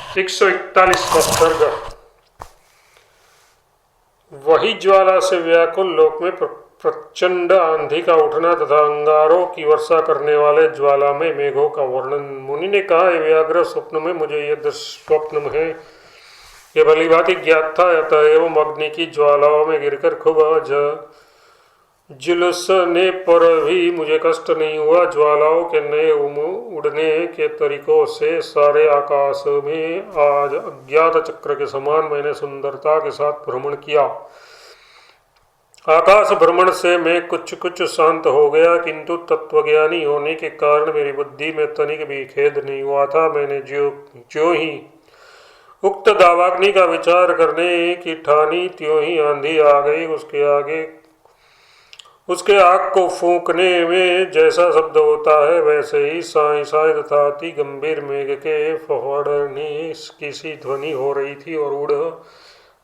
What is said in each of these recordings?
141वां सर्ग। वही ज्वाला से व्याकुल लोक में प्रचंड आंधी का उठना तथा अंगारों की वर्षा करने वाले ज्वालामय मेघों का वर्णन। मुनि ने कहा, व्याघ्र स्वप्न में मुझे यह स्वप्न है ये भली भांति ज्ञात था, अतः एवं अग्नि की ज्वालाओं में गिरकर खूब झुलसने पर भी मुझे कष्ट नहीं हुआ। ज्वालाओं के नए उड़ने के तरीकों से सारे आकाश में आज अज्ञात चक्र के समान मैंने सुंदरता के साथ भ्रमण किया। आकाश भ्रमण से मैं कुछ कुछ शांत हो गया, किंतु तत्वज्ञानी होने के कारण मेरी बुद्धि में तनिक भी खेद नहीं हुआ था। मैंने जो ही उक्त दावाग्नि का विचार करने की ठानी, त्यों ही आंधी आ गई। उसके आग को फूंकने में जैसा शब्द होता है, वैसे ही साई साई तथा अति गंभीर मेघ के फफड़ने की सी ध्वनि हो रही थी, और उड़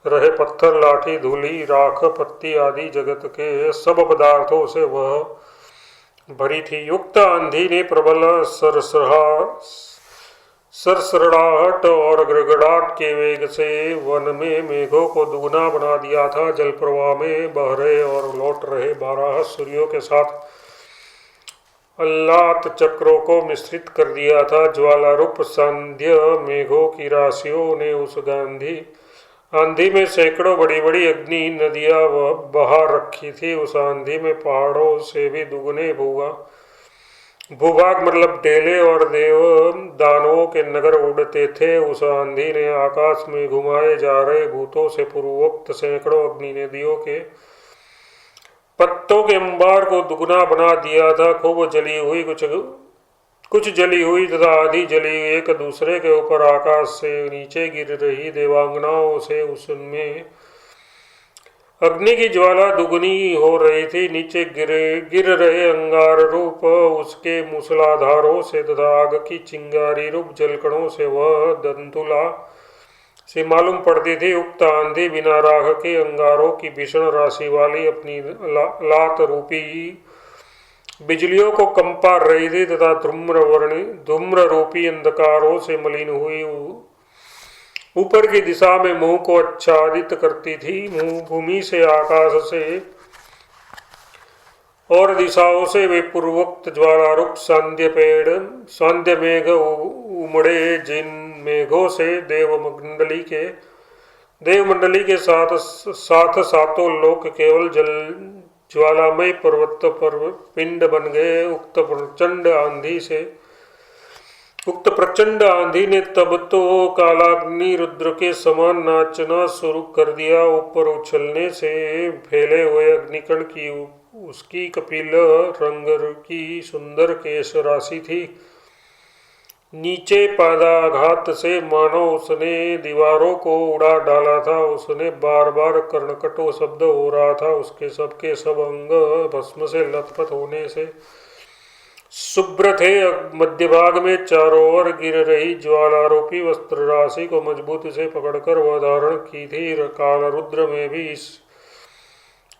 रहे पत्थर, लाठी, धूलि, राख, पत्ती आदि जगत के सब पदार्थों से वह भरी थी। युक्त आंधी ने प्रबल सरसराहट और गड़गड़ाहट के वेग से वन में मेघों को दुगना बना दिया था। जल प्रवाह में बह रहे और लौट रहे 12 सूर्यों के साथ अल्लात चक्रों को मिश्रित कर दिया था। ज्वालारूप सांध्य मेघों की राशियों ने उस आंधी में सैकड़ों बड़ी बड़ी अग्नि नदियां बहा रखी थी। उस आंधी में पहाड़ों से भी दुगने भूभाग मतलब डेले और देव दानवों के नगर उड़ते थे। उस आंधी ने आकाश में घुमाए जा रहे भूतों से पूर्वोक्त सैकड़ों अग्नि नदियों के पत्तों के अंबार को दुगना बना दिया था। खूब जली हुई, कुछ जली हुई तथा आधी जली एक दूसरे के ऊपर आकाश से नीचे गिर रही देवांगनाओं से उसमें अग्नि की ज्वाला दुगनी हो रही थी। नीचे गिर रहे अंगार रूप उसके मूसलाधारों से तथा आग की चिंगारी रूप जलकणों से वह दंतुला से मालूम पड़ती थी। उक्त आंधी बिना राख के अंगारों की भीषण राशि वाली अपनी लात रूपी बिजलियों को कंपा रही थी तथा धूम्र रूपी अंधकारों से मलिन हुई ऊपर की दिशा में मुंह को आच्छादित करती थी। भूमि से, आकाश से और दिशाओं से वे पूर्वोक्त ज्वालारूप सांध्य मेघ उमड़े। जिन मेघों से देवमंडली के साथ सातों लोक केवल ज्वालामय पर्वत पर पिंड बन गए। उक्त प्रचंड आंधी ने तब तो कालाग्नि रुद्र के समान नाचना शुरू कर दिया। ऊपर उछलने से फैले हुए अग्निकण की उसकी कपिल रंग की सुंदर केश राशि थी। नीचे पादाघात से मानो उसने दीवारों को उड़ा डाला था। उसने बार बार कर्णकटो शब्द हो रहा था। उसके सबके सब अंग भस्म से लथपथ होने से शुभ्र थे। मध्य भाग में चारों ओर गिर रही ज्वालारूपी वस्त्र राशि को मजबूत से पकड़कर वह धारण की थी। काल रुद्र में भी इस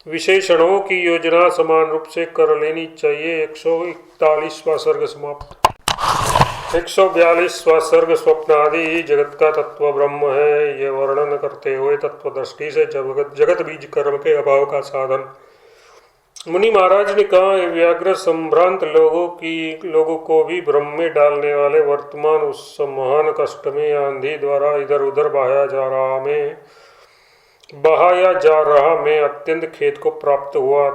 विशेषणों की योजना समान रूप से कर लेनी चाहिए। 141वां सर्ग समाप्त। 142वां सर्ग। स्वप्न आदि जगत का तत्व ब्रह्म है, यह वर्णन करते हुए तत्व दृष्टि से जगत बीज कर्म के अभाव का साधन। मुनि महाराज ने कहा, व्याघ्र संभ्रांत लोगों को भी भ्रम में डालने वाले वर्तमान उस महान कष्ट में आंधी द्वारा इधर उधर बहाया जा रहा मैं अत्यंत खेद को प्राप्त हुआ।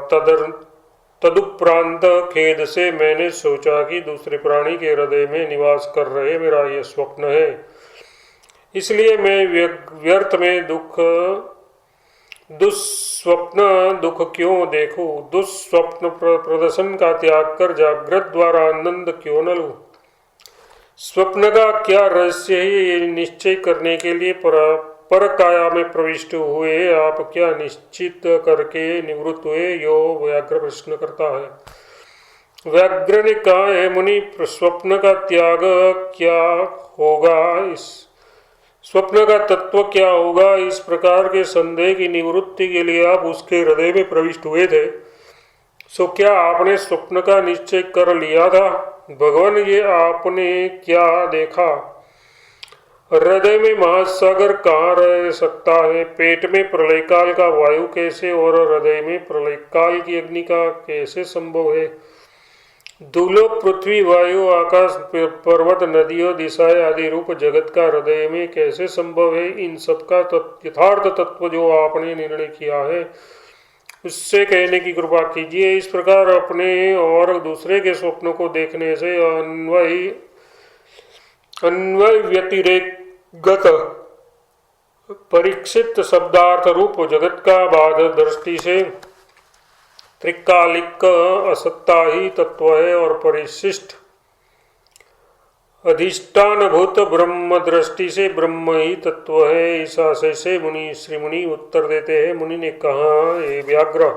तदुपरांत खेद से मैंने सोचा कि दूसरे प्राणी के हृदय में निवास कर रहे मेरा यह स्वप्न है, इसलिए मैं व्यर्थ में दुस्वप्न दुख क्यों देखूं। दुस्वप्न प्रदर्शन का त्याग कर जागृत द्वारा आनंद क्यों न लूं। स्वप्न का क्या रहस्य है, ये निश्चय करने के लिए पर काया में प्रविष्ट हुए आप क्या निश्चित करके निवृत्त हुए, यो व्याघ्र प्रश्न करता है। व्याघ्र ने कहा, है मुनि, स्वप्न का त्याग क्या होगा, इस स्वप्न का तत्व क्या होगा, इस प्रकार के संदेह की निवृत्ति के लिए आप उसके हृदय में प्रविष्ट हुए थे। सो क्या आपने स्वप्न का निश्चय कर लिया था। भगवान, ये आपने क्या देखा। हृदय में महासागर कहाँ रह सकता है? पेट में प्रलय काल का वायु कैसे और हृदय में प्रलय काल की अग्नि का कैसे संभव है? दुर्लभ पृथ्वी, वायु, आकाश, पर्वत, नदियों, दिशाएं आदि रूप जगत का हृदय में कैसे संभव है? इन सब का यथार्थ तत्व जो आपने निर्णय किया है उससे कहने की कृपा कीजिए। इस प्रकार अपने और दूसरे के स्वप्नों को देखने से अन्वय व्यतिरेकगत परीक्षित शब्दार्थ रूप जगत का बाध दृष्टि से त्रिकालिक असत्ता ही तत्व है और परिशिष्ट अधिष्ठानभूत ब्रह्म दृष्टि से ब्रह्म ही तत्व है। इस आशय से श्री मुनि उत्तर देते हैं। मुनि ने कहा, ये व्याघ्र,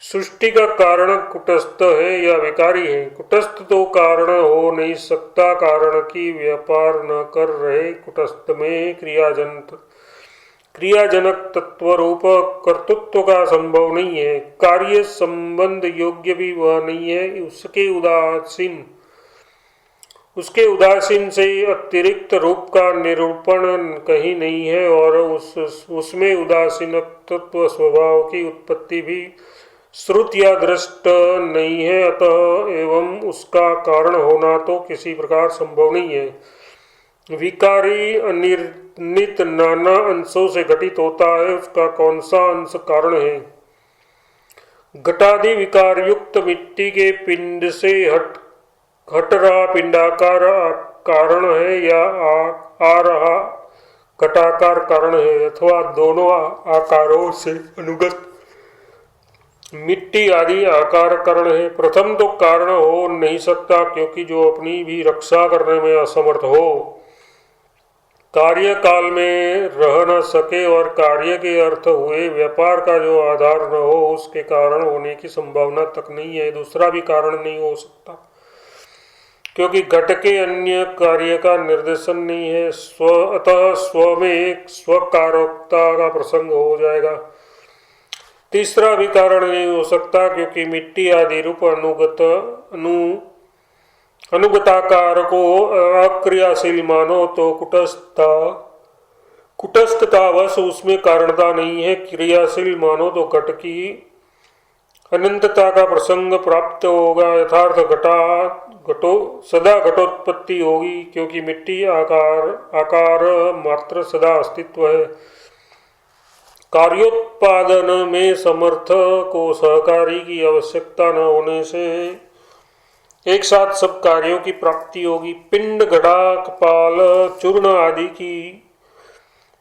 सृष्टि का कारण कुटस्थ है या विकारी है? कुटस्थ तो कारण हो नहीं सकता, कारण की व्यापार न कर रहे कुटस्थ में क्रियाजनक तत्व रूप कर्तृत्व का संभव नहीं है। कार्य संबंध योग्य भी वह नहीं है। उसके उदासीन से अतिरिक्त रूप का निरूपण कहीं नहीं है और उसमें उदासीन तत्व स्वभाव की उत्पत्ति भी श्रुत या दृष्ट नहीं है। अतः एवं उसका कारण होना तो किसी प्रकार संभव नहीं है। विकारी अनिर्णित नाना अंशों से घटित होता है, उसका कौन सा अंश कारण है? घटादि विकार युक्त मिट्टी के पिंड से हट रहा पिंडाकार कारण है या आ रहा घटाकार कारण है, अथवा दोनों आकारों से अनुगत मिट्टी आदि आकार कारण है? प्रथम तो कारण हो नहीं सकता, क्योंकि जो अपनी भी रक्षा करने में असमर्थ हो, कार्य काल में रह न सके और कार्य के अर्थ हुए व्यापार का जो आधार न हो, उसके कारण होने की संभावना तक नहीं है। दूसरा भी कारण नहीं हो सकता, क्योंकि घट के अन्य कार्य का निर्देशन नहीं है। अतः स्व में एक स्वकारकता का प्रसंग हो जाएगा। तीसरा भी कारण नहीं हो सकता, क्योंकि मिट्टी आदि रूप अनुगताकार को अक्रियाशील मानो तो कुटस्थतावश उसमें कारणता नहीं है। क्रियाशील मानो तो घट की अनंतता का प्रसंग प्राप्त होगा। यथार्थ सदा घटोत्पत्ति होगी, क्योंकि मिट्टी आकार मात्र सदा अस्तित्व है। कार्योत्पादन में समर्थ को सहकारी की आवश्यकता न होने से एक साथ सब कार्यों की प्राप्ति होगी। पिंड, घड़ा, कपाल, चूर्ण आदि की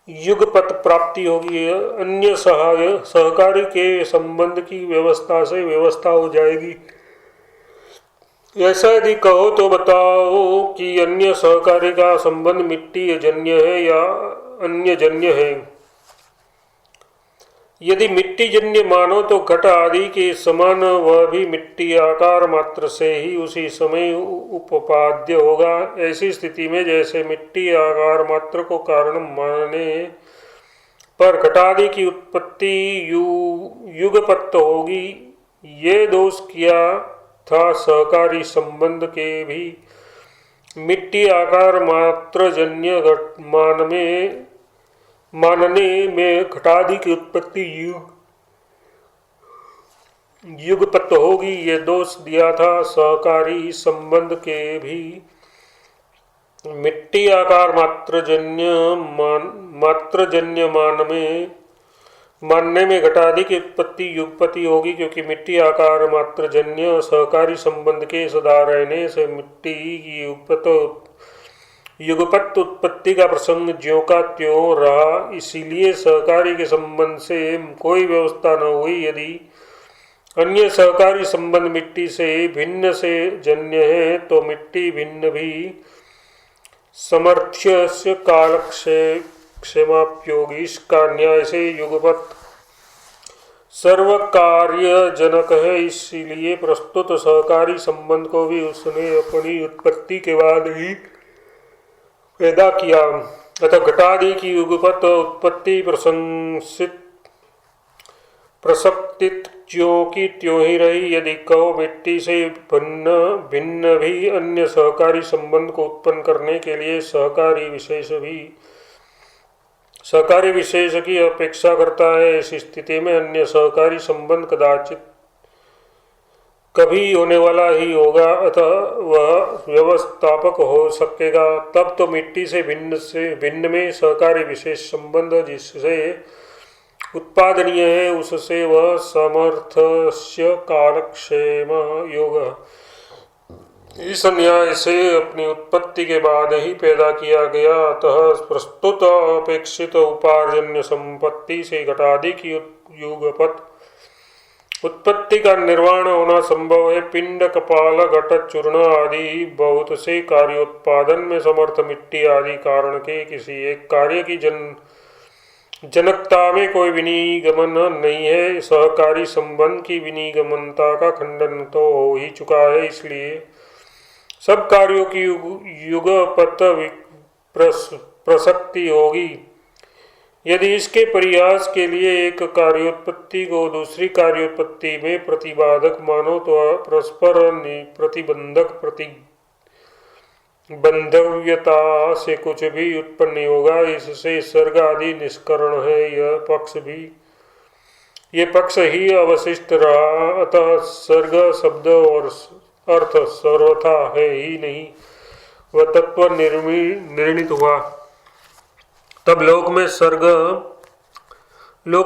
युगपत प्राप्ति होगी। अन्य सहकारी के संबंध की व्यवस्था से व्यवस्था हो जाएगी। ऐसा यदि कहो तो बताओ कि अन्य सहकारी का संबंध मिट्टी जन्य है या अन्य जन्य है? यदि मिट्टी जन्य मानो तो घट आदि के समान वह भी मिट्टी आकार मात्र से ही उसी समय उपाद्य होगा। ऐसी स्थिति में जैसे मिट्टी आकार मात्र को कारण मानने पर घटादि की उत्पत्ति युगपत होगी, ये दोष किया था सहकारी संबंध के भी। मिट्टी आकार मात्र जन्य मानने में घटादि की उत्पत्ति युगपत होगी, ये दोष दिया था सहकारी संबंध के भी। मिट्टी आकार मात्र जन्य मानने में घटादि की उत्पत्ति युगपति होगी, क्योंकि मिट्टी आकार मात्र जन्य सहकारी संबंध के सदा रहने से मिट्टी की युगपत उत्पत्ति का प्रसंग ज्यों का त्यों रहा। इसीलिए सहकारी के संबंध से कोई व्यवस्था न हुई। यदि अन्य सहकारी संबंध मिट्टी से भिन्न से जन्य है तो मिट्टी भिन्न भी समर्थ्य से काल क्षेमाप्योगी। इसका न्याय से युगपत सर्व कार्य जनक है, इसीलिए प्रस्तुत सहकारी संबंध को भी उसने अपनी उत्पत्ति के बाद ही पैदा किया। अतः घटादि की युगपत उत्पत्ति प्रसक्तित ज्यों की त्यों ही रही। यदि कहो मिट्टी से भिन्न भिन्न भी अन्य सहकारी संबंध को उत्पन्न करने के लिए सहकारी विशेष की अपेक्षा करता है, इस स्थिति में अन्य सहकारी संबंध कदाचित कभी होने वाला ही होगा, अतः वह व्यवस्थापक हो सकेगा। तब तो मिट्टी से भिन्न में सहकारी विशेष संबंध जिससे उत्पादनीय है, उससे वह समर्थस्य कालक्षेम योग इस न्याय से अपनी उत्पत्ति के बाद ही पैदा किया गया। अतः प्रस्तुत अपेक्षित उपार्जन्य संपत्ति से घटादि की युगपत उत्पत्ति का निर्वाण होना संभव है। पिंड, कपाल, घट, चूर्ण आदि बहुत से कार्योत्पादन में समर्थ मिट्टी आदि कारण के किसी एक कार्य की जनकता में कोई विनिगमन नहीं है। सहकारी संबंध की विनिगमनता का खंडन तो हो ही चुका है, इसलिए सब कार्यों की युगपत प्रसक्ति होगी। यदि इसके प्रयास के लिए एक कार्योत्पत्ति को दूसरी कार्योत्पत्ति में प्रतिबाधक मानो तो परस्पर प्रतिबंधक बंधव्यता से कुछ भी उत्पन्न नहीं होगा। इससे सर्ग आदि निष्करण है, यह पक्ष ही अवशिष्ट रहा। अतः सर्ग शब्द और अर्थ सर्वथा है ही नहीं, वह तत्व निर्णित हुआ। तब लोक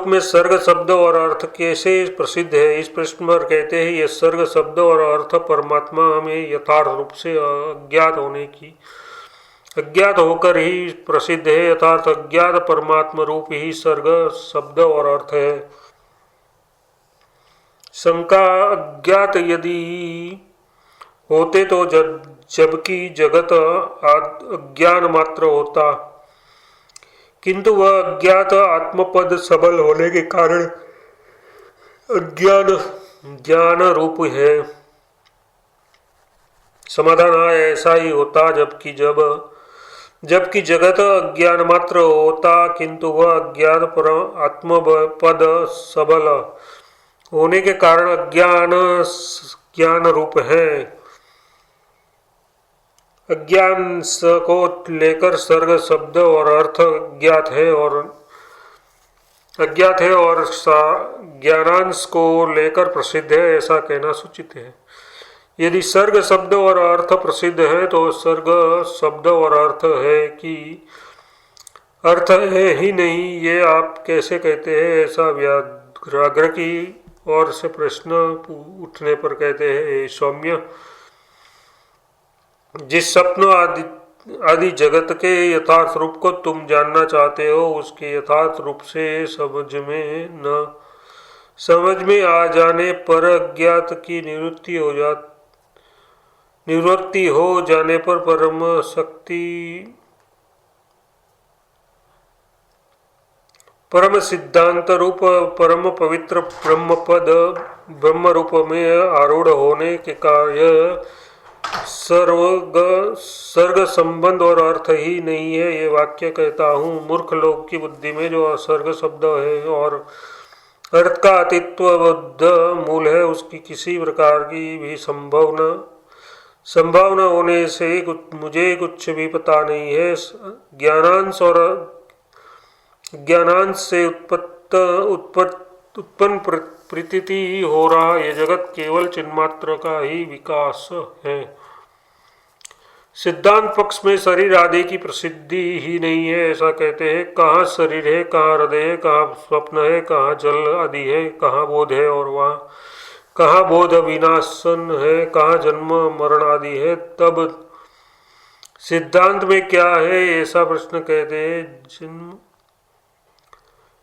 में सर्ग शब्द और अर्थ कैसे प्रसिद्ध है, इस प्रश्न पर कहते हैं यह सर्ग शब्द और अर्थ परमात्मा में यथार्थ रूप से अज्ञात होकर ही प्रसिद्ध है। यथार्थ अज्ञात परमात्मा रूप ही सर्ग शब्द और अर्थ है। शंका अज्ञात यदि होते तो जबकि जगत अज्ञान मात्र होता, किंतु वह अज्ञात आत्मपद सबल होने के कारण अज्ञान ज्ञान रूप है। समाधान ऐसा ही होता जबकि जगत अज्ञान मात्र होता, किंतु वह अज्ञान पर आत्मपद सबल होने के कारण अज्ञान ज्ञान रूप है। अज्ञान को लेकर सर्ग शब्द और अर्थ अज्ञात है और ज्ञानांश को लेकर प्रसिद्ध है, ऐसा कहना सूचित है। यदि सर्ग शब्द और अर्थ प्रसिद्ध है तो सर्ग शब्द और अर्थ है कि अर्थ है ही नहीं, ये आप कैसे कहते हैं? ऐसा व्याघ्र की ओर से प्रश्न उठने पर कहते हैं, सौम्य, जिस स्वप्न आदि जगत के यथार्थ रूप को तुम जानना चाहते हो, उसके यथार्थ रूप से समझ में आ जाने पर अज्ञात की निवृत्ति हो जाने पर परम सिद्धांत रूप परम पवित्र ब्रह्म रूप में आरूढ़ होने के कार्य सर्ग संबंध और अर्थ ही नहीं है, ये वाक्य कहता हूँ। मूर्ख लोग की बुद्धि में जो सर्ग शब्द है और अर्थ का अतित्व बुद्ध मूल है, उसकी किसी प्रकार की भी संभावना होने से मुझे कुछ भी पता नहीं है। ज्ञानांश से उत्पन्न प्रतीति हो रहा यह जगत केवल चिन्मात्र का ही विकास है। सिद्धांत पक्ष में शरीर आदि की प्रसिद्धि ही नहीं है, ऐसा कहते हैं। कहाँ शरीर है, कहाँ हृदय है, कहाँ स्वप्न है, कहाँ जल आदि है, कहाँ बोध है और वहाँ कहाँ बोध विनाशन है, कहाँ जन्म मरण आदि है, तब सिद्धांत में क्या है, ऐसा प्रश्न कहते हैं।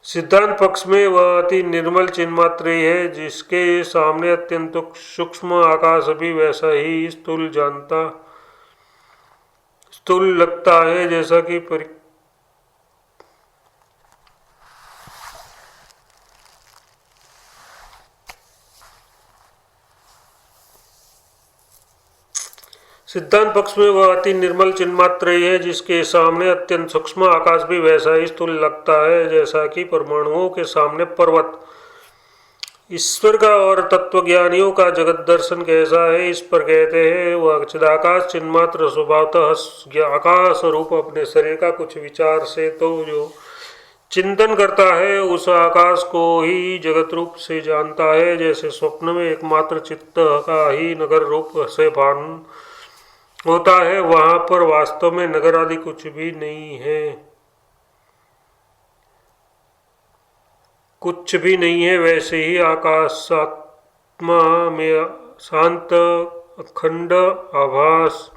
सिद्धांत पक्ष में वह अति निर्मल चिन्मात्र है, जिसके सामने अत्यंत सूक्ष्म आकाश भी वैसा ही स्थूल लगता है जैसा कि सिद्धांत पक्ष में वह अति निर्मल चिन्मात्र है, जिसके सामने अत्यंत सूक्ष्म आकाश भी वैसा ही स्थूल लगता है जैसा कि परमाणुओं के सामने पर्वत ईश्वर का और तत्वज्ञानियों का जगत दर्शन कैसा है, इस पर कहते हैं वह चिदाकाश चिन्मात्र स्वभावतः आकाश रूप अपने शरीर का कुछ विचार से तो जो चिंतन करता है उस आकाश को ही जगत रूप से जानता है, जैसे स्वप्न में एकमात्र चित्त का ही नगर रूप से भान होता है, वहां पर वास्तव में नगर आदि कुछ भी नहीं है, कुछ भी नहीं है। वैसे ही आकाशात्मा में शांत अखंड आभास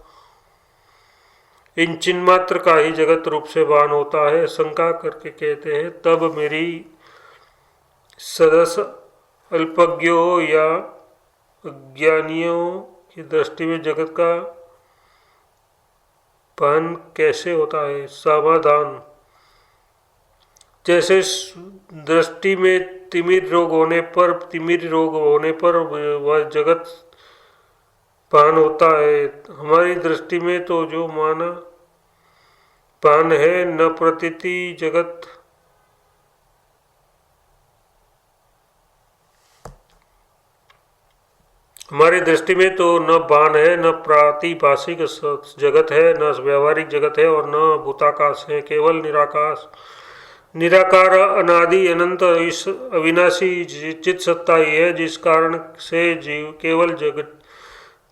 इन चिन्ह मात्र का ही जगत रूप से भान होता है। शंका करके कहते हैं तब मेरी सदस्य अल्पज्ञों या अज्ञानियों की दृष्टि में जगत का भान कैसे होता है। समाधान, जैसे दृष्टि में तिमिर रोग होने पर वह जगत भान होता है, हमारी दृष्टि में तो जो माना भान है न प्रतीति जगत हमारी दृष्टि में तो न भान है, न प्रातिभाषिक जगत है, न व्यवहारिक जगत है और न भूताकाश है, केवल निराकाश निराकार अनादि अनंत इस अविनाशी चित सत्ता ही है, जिस कारण से जीव केवल जगत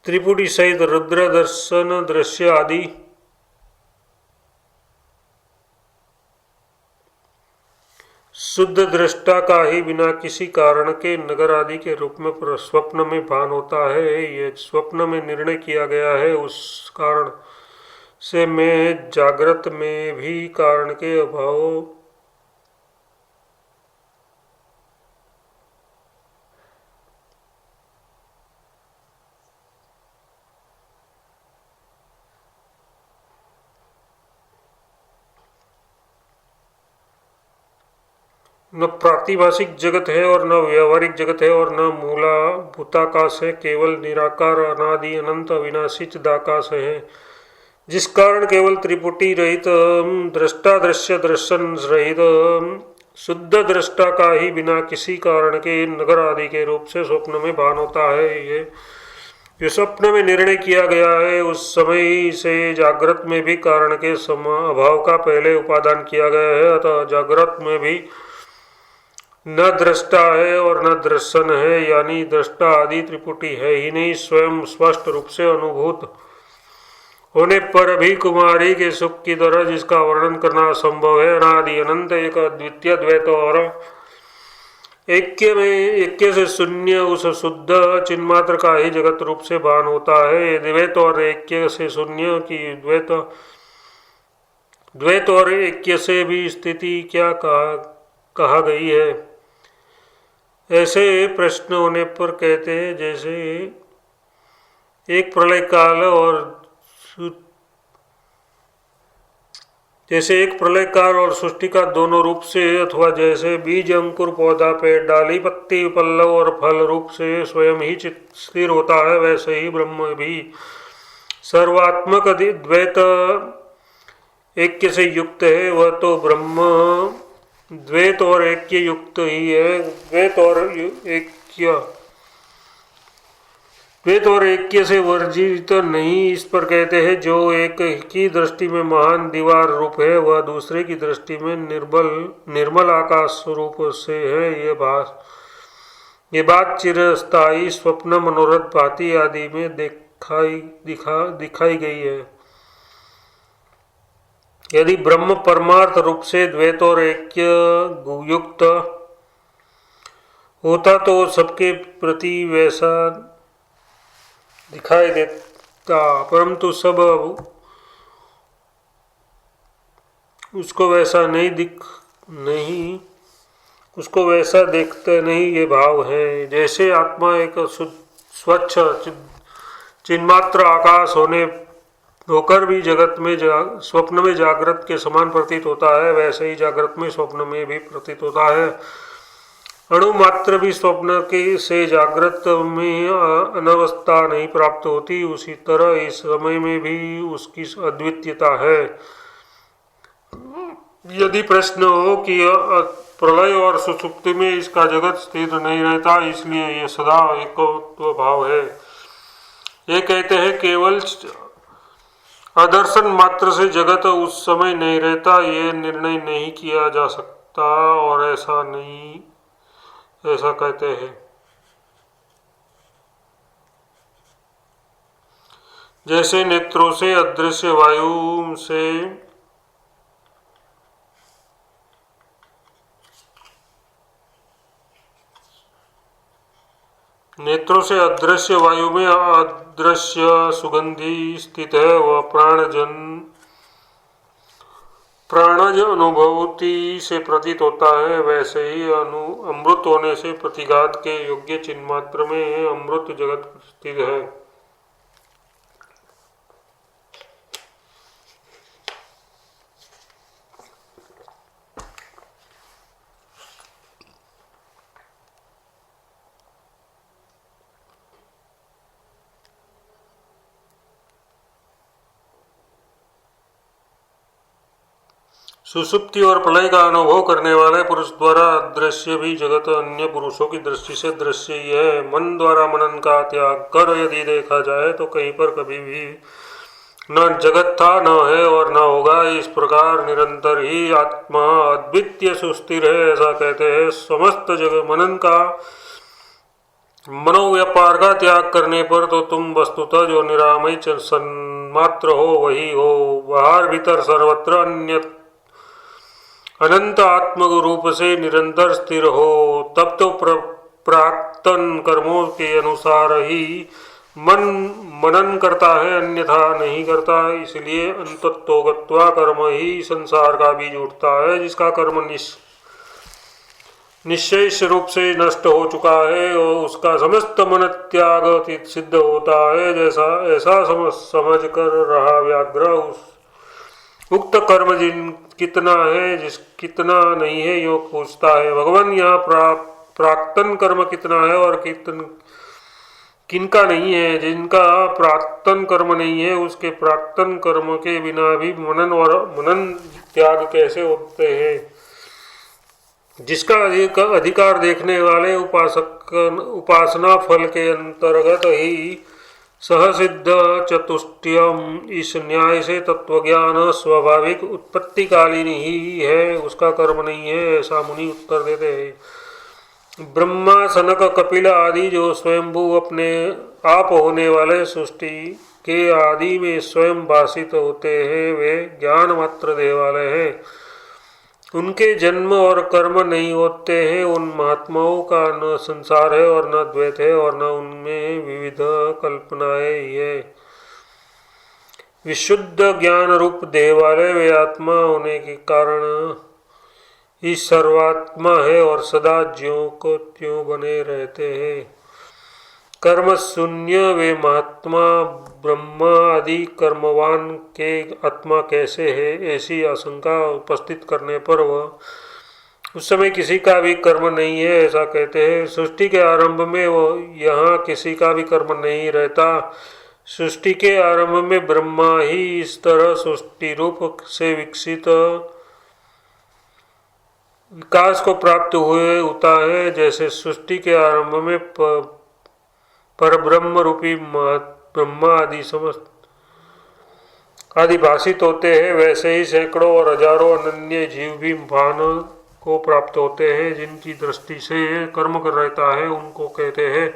त्रिपुटी सहित रुद्र दर्शन दृश्य आदि शुद्ध दृष्टा का ही बिना किसी कारण के नगर आदि के रूप में स्वप्न में भान होता है। ये स्वप्न में निर्णय किया गया है, उस कारण से मैं जागृत में भी कारण के अभाव न प्रातिभाषिक जगत है और न व्यावहारिक जगत है और न मूला भूताकाश है, केवल निराकार अनादि अनंत अविनाशी चिदाकाश है, जिस कारण केवल त्रिपुटी रहित दृष्टा दृश्य दर्शन रहित शुद्ध दृष्टा का ही बिना किसी कारण के नगर आदि के रूप से स्वप्न में भान होता है। ये स्वप्न में निर्णय किया गया है, उस समय से जागृत में भी कारण के अभाव का पहले उपादान किया गया है, अतः जागृत में भी न दृष्टा है और न दर्शन है, यानी दृष्टा आदि त्रिपुटी है ही नहीं। स्वयं स्पष्ट रूप से अनुभूत होने पर भी कुमारी के सुख की तरह जिसका वर्णन करना असंभव है, अनादि अनंत एक अद्वितीय द्वैत और ऐक्य से शून्य उस शुद्ध चिन्मात्र का ही जगत रूप से भान होता है। द्वैत और ऐक्य से शून्य की द्वैत और ऐक्य से भी स्थिति क्या कहा गई है। ऐसे प्रश्न होने पर कहते हैं जैसे एक प्रलय काल और सृष्टि का दोनों रूप से, अथवा जैसे बीज अंकुर पौधा पेड़ डाली पत्ती पल्लव और फल रूप से स्वयं ही चित्त स्थिर होता है, वैसे ही ब्रह्म भी सर्वात्मक द्वैत ऐक्य से युक्त है। वह तो ब्रह्म द्वैत और ऐक्य युक्त ही है। द्वैत और ऐक्य से वर्जित नहीं। इस पर कहते हैं जो एक की दृष्टि में महान दीवार रूप है, वह दूसरे की दृष्टि में निर्मल आकाश रूप से है। ये बात चिरस्थायी स्वप्न मनोरथ भांति आदि में दिखाई गई है। यदि ब्रह्म परमार्थ रूप से द्वैत और ऐक्य युक्त होता तो सबके प्रति वैसा दिखाई देता, परंतु सब उसको वैसा उसको वैसा देखते नहीं। ये भाव है जैसे आत्मा एक स्वच्छ चिन्मात्र आकाश होकर भी जगत में स्वप्न में जागृत के समान प्रतीत होता है, वैसे ही जागृत में स्वप्न में भी प्रतीत होता है। अणु मात्र भी स्वप्न के से जागृत में अनवस्था नहीं प्राप्त होती, उसी तरह इस समय में भी उसकी अद्वितीयता है। यदि प्रश्न हो कि प्रलय और सुषुप्ति में इसका जगत स्थिर नहीं रहता, इसलिए ये सदा एकत्व भाव है। ये कहते हैं केवल अदर्शन मात्र से जगत उस समय नहीं रहता, ये निर्णय नहीं किया जा सकता, और ऐसा नहीं, ऐसा कहते हैं। जैसे नेत्रों से अदृश्य वायु से नेत्रों से अदृश्य वायु में अदृश्य सुगंधि स्थित है, वह प्राणज अनुभूति से प्रतीत होता है, वैसे ही अमृत होने से प्रतिघात के योग्य चिन्ह मात्र में अमृत जगत स्थित है। सुषुप्ति और प्रलय का अनुभव करने वाले पुरुष द्वारा अदृश्य भी जगत अन्य पुरुषों की दृष्टि से दृश्य ही है। मन द्वारा मनन का त्याग कर यदि देखा जाए तो कहीं पर कभी भी न जगत था, न है और न होगा। इस प्रकार निरंतर ही आत्मा अद्वितीय सुस्थिर है, ऐसा कहते हैं। समस्त जगत मनन का मनोव्यापार का त्याग करने पर तो तुम वस्तुतः जो निरामय सन्मात्र हो वही हो। बाहर भीतर सर्वत्र अन्य अनंत आत्म रूप से निरंतर स्थिर हो, तब तो प्राक्तन कर्मों के अनुसार ही मन मनन करता है, अन्यथा नहीं करता। इसलिए अंततोगत्वा कर्म ही संसार का बीज उठता है, जिसका कर्म निश्चय रूप से नष्ट हो चुका है और उसका समस्त मन त्याग सिद्ध होता है। जैसा ऐसा समझ कर रहा व्याघ्र उस उक्त कर्म कितना है, जिस कितना नहीं है, योग पूछता है। भगवान यहाँ प्राक्तन कर्म कितना है और किनका नहीं है। जिनका प्राक्तन कर्म नहीं है, उसके प्राक्तन कर्म के बिना भी मनन त्याग कैसे होते हैं। जिसका अधिकार देखने वाले उपासना फल के अंतर्गत ही सहसिद्ध चतुष्टयम, इस न्याय से तत्वज्ञान स्वाभाविक उत्पत्तिकालीन ही है, उसका कर्म नहीं है, ऐसा मुनि उत्तर देते हैं। ब्रह्मा सनक कपिल आदि जो स्वयंभू अपने आप होने वाले सृष्टि के आदि में स्वयं भाषित होते हैं, वे ज्ञान मात्र देह वाले हैं। उनके जन्म और कर्म नहीं होते हैं। उन महात्माओं का न संसार है और न द्वैत है और न उनमें विविध कल्पनाएं ही है। विशुद्ध ज्ञान रूप देह वाले वे आत्मा होने के कारण ही सर्वात्मा है और सदा ज्यों को त्यों बने रहते हैं। कर्म शून्य वे महात्मा ब्रह्मा आदि कर्मवान के आत्मा कैसे है, ऐसी आशंका उपस्थित करने पर वह उस समय किसी का भी कर्म नहीं है, ऐसा कहते हैं। सृष्टि के आरंभ में वह यहाँ किसी का भी कर्म नहीं रहता। सृष्टि के आरंभ में ब्रह्मा ही इस तरह सृष्टि रूप से विकसित विकास को प्राप्त हुए होता है। जैसे सृष्टि के आरंभ में परब्रह्म रूपी ब्रह्मा आदि समस्त आदि भाषित होते हैं, वैसे ही सैकड़ों और हजारों अनन्य जीव भी भान को प्राप्त होते हैं। जिनकी दृष्टि से कर्म कर रहता है, उनको कहते हैं।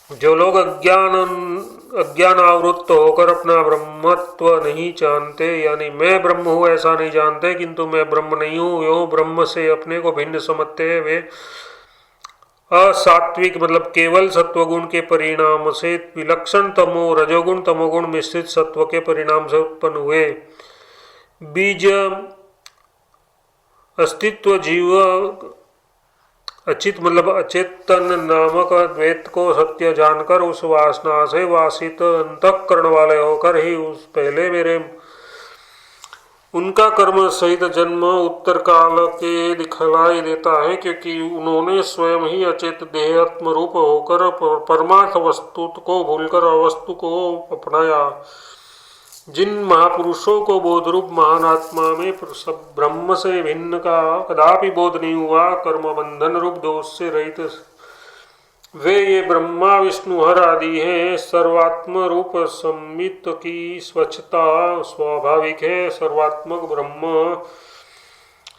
जो लोग अज्ञान आवृत्त होकर अपना ब्रह्मत्व नहीं जानते, यानी मैं ब्रह्म हूँ ऐसा नहीं जानते, किंतु मैं ब्रह्म नहीं हूँ यो ब्रह्म से अपने को भिन्न समझते हैं, वे असात्विक मतलब केवल सत्वगुण के परिणाम से विलक्षण तमो रजोगुण तमोगुण मिश्रित सत्व के परिणाम से उत्पन्न हुए बीज अस्तित्व जीव अचित मतलब अचेतन नामक द्वैत को सत्य जानकर उस वासना से वासित अंतःकरण वाले होकर ही उस पहले मेरे उनका कर्म सहित जन्म उत्तर काल के दिखलाई देता है, क्योंकि उन्होंने स्वयं ही अचेत देहात्म रूप होकर परमार्थ वस्तु को भूलकर अवस्तु को अपनाया। जिन महापुरुषों को बोधरूप महान आत्मा में ब्रह्म से भिन्न का कदापि बोध नहीं हुआ, कर्म बंधन रूप दोष से रहित वे ये ब्रह्मा विष्णु हर आदि हैं। सर्वात्म रूप संमित की स्वच्छता स्वाभाविक है। सर्वात्मक ब्रह्म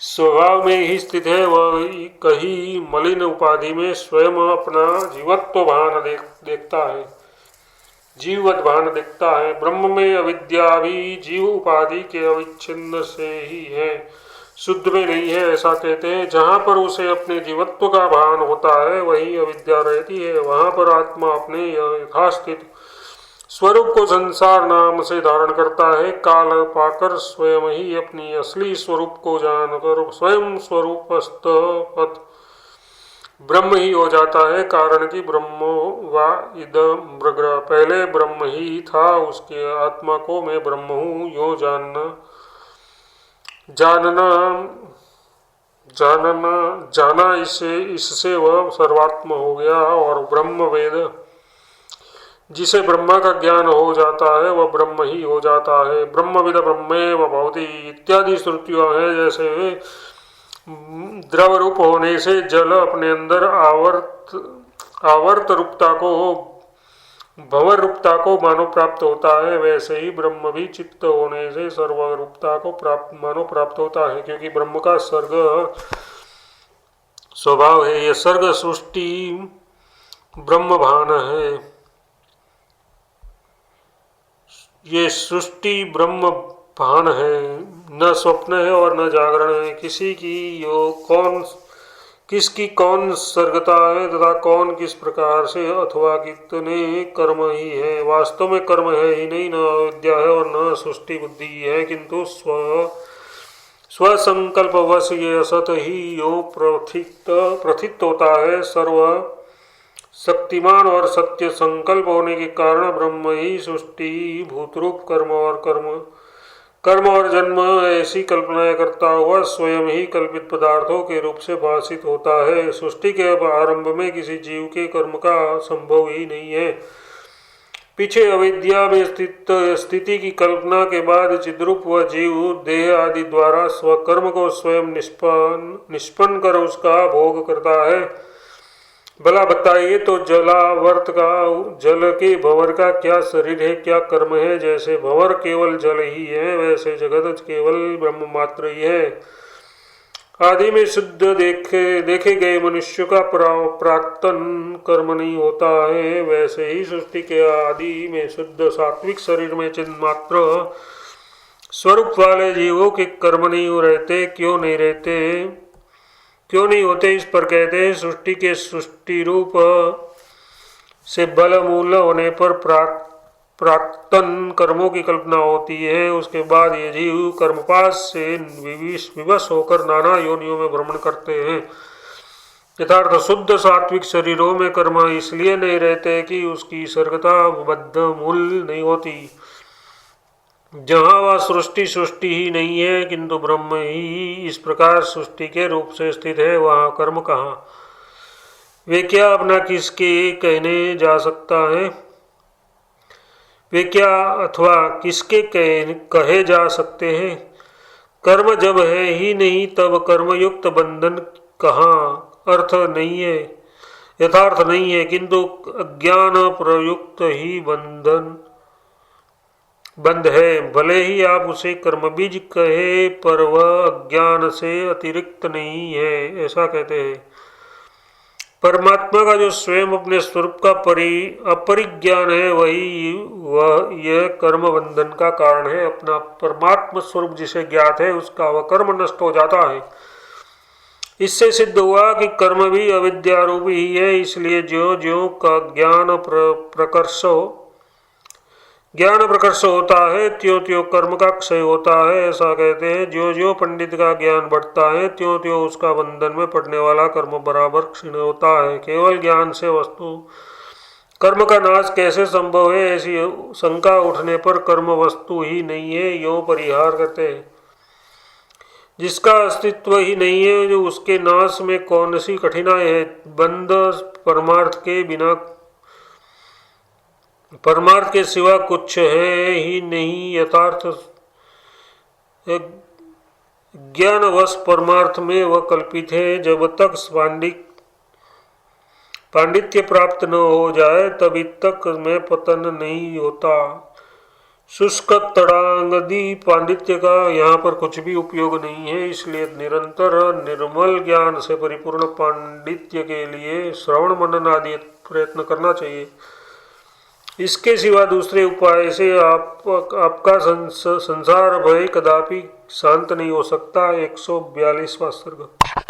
स्वभाव में ही स्थित है। वह कहीं मलिन उपाधि में स्वयं अपना जीवत्व भान देखता है, जीववत भान देखता है। ब्रह्म में अविद्या भी जीव उपाधि के अविच्छिन्न से ही है, शुद्ध में नहीं है, ऐसा कहते हैं। जहाँ पर उसे अपने जीवत्व का भान होता है वही अविद्या रहती है। वहाँ पर आत्मा अपने यथास्थित स्वरूप को संसार नाम से धारण करता है। काल पाकर स्वयं ही अपनी असली स्वरूप को जानकर स्वयं स्वरूपस्थ ब्रह्म ही हो जाता है। कारण कि ब्रह्मो वा इदं मृग, पहले ब्रह्म ही था, उसके आत्मा को मैं ब्रह्म हूँ यो जाना इससे वह सर्वात्म हो गया। और ब्रह्म वेद, जिसे ब्रह्मा का ज्ञान हो जाता है वह ब्रह्म ही हो जाता है। ब्रह्मविद ब्रह्मेव भवति इत्यादि श्रुतियाँ हैं। जैसे द्रव रूप होने से जल अपने अंदर आवर्त रूपता को, भंवर रूपता को मानो प्राप्त होता है, वैसे ही ब्रह्म भी चित्त होने से सर्वरूपता को मानो प्राप्त होता है। क्योंकि ब्रह्म का सर्ग स्वभाव है। यह सर्ग सृष्टि ब्रह्म भान है। ये सृष्टि ब्रह्म भान है, न स्वप्न है और न जागरण है। किसकी कौन सर्गता है तथा कौन किस प्रकार से अथवा कितने कर्म ही है। वास्तव में कर्म है ही नहीं, न अविद्या है और न सृष्टि बुद्धि है, किंतु स्वसंकल्पवश ये असत ही यो प्रथित होता है। सर्व शक्तिमान और सत्य संकल्प होने के कारण ब्रह्म ही सृष्टि भूतरूप कर्म और जन्म ऐसी कल्पनाएं करता हुआ स्वयं ही कल्पित पदार्थों के रूप से भाषित होता है। सृष्टि के आरंभ में किसी जीव के कर्म का संभव ही नहीं है। पीछे अविद्या में स्थिति की कल्पना के बाद चिद्रूप व जीव देह आदि द्वारा स्वकर्म को स्वयं निष्पन्न कर उसका भोग करता है। भला बताइए तो जल के भंवर का क्या शरीर है, क्या कर्म है। जैसे भंवर केवल जल ही है, वैसे जगत केवल ब्रह्म मात्र ही है। आदि में शुद्ध देखे गए मनुष्य का प्राक्तन कर्म नहीं होता है, वैसे ही सृष्टि के आदि में शुद्ध सात्विक शरीर में चिन्ह मात्र स्वरूप वाले जीवों के कर्म नहीं रहते। क्यों नहीं होते, इस पर कहते हैं सृष्टि के सृष्टि रूप से बल मूल होने पर प्राक्तन कर्मों की कल्पना होती है। उसके बाद ये जीव कर्मपाश से विवश होकर नाना योनियों में भ्रमण करते हैं। यथार्थ शुद्ध सात्विक शरीरों में कर्म इसलिए नहीं रहते कि उसकी सर्गता बद्ध मूल नहीं होती। जहाँ वह सृष्टि ही नहीं है, किंतु ब्रह्म ही इस प्रकार सृष्टि के रूप से स्थित है, वहाँ कर्म कहाँ। वे क्या अपना किसके कहने जा सकता है, वे क्या अथवा किसके कहे जा सकते हैं। कर्म जब है ही नहीं तब कर्मयुक्त बंधन कहाँ अर्थ नहीं है, यथार्थ नहीं है, किंतु अज्ञान प्रयुक्त ही बंध है। भले ही आप उसे कर्म बीज कहे पर वह अज्ञान से अतिरिक्त नहीं है, ऐसा कहते हैं। परमात्मा का जो स्वयं अपने स्वरूप का अपरिज्ञान है वह यह कर्म बंधन का कारण है। अपना परमात्मा स्वरूप जिसे ज्ञात है उसका वह कर्म नष्ट हो जाता है। इससे सिद्ध हुआ कि कर्म भी अविद्या रूप ही है। इसलिए ज्यों का ज्ञान प्रकर्ष होता है त्यों कर्म का क्षय होता है, ऐसा कहते हैं। ज्यों पंडित का ज्ञान बढ़ता है त्यों उसका बंधन में पड़ने वाला कर्म बराबर क्षीण होता है। केवल ज्ञान से वस्तु कर्म का नाश कैसे संभव है, ऐसी शंका उठने पर कर्म वस्तु ही नहीं है यो परिहार करते हैं। जिसका अस्तित्व ही नहीं है जो उसके नाश में कौन सी कठिनाई है। बंध परमार्थ के बिना परमार्थ के सिवा कुछ है ही नहीं। यथार्थ ज्ञानवश परमार्थ में वह कल्पित है। जब तक पांडित्य प्राप्त न हो जाए तभी तक में पतन नहीं होता। शुष्क तड़ांगदी पांडित्य का यहाँ पर कुछ भी उपयोग नहीं है। इसलिए निरंतर निर्मल ज्ञान से परिपूर्ण पांडित्य के लिए श्रवण मनन आदि प्रयत्न करना चाहिए। इसके सिवा दूसरे उपाय से आपका संसार भय कदापि शांत नहीं हो सकता। 142वां सर्ग।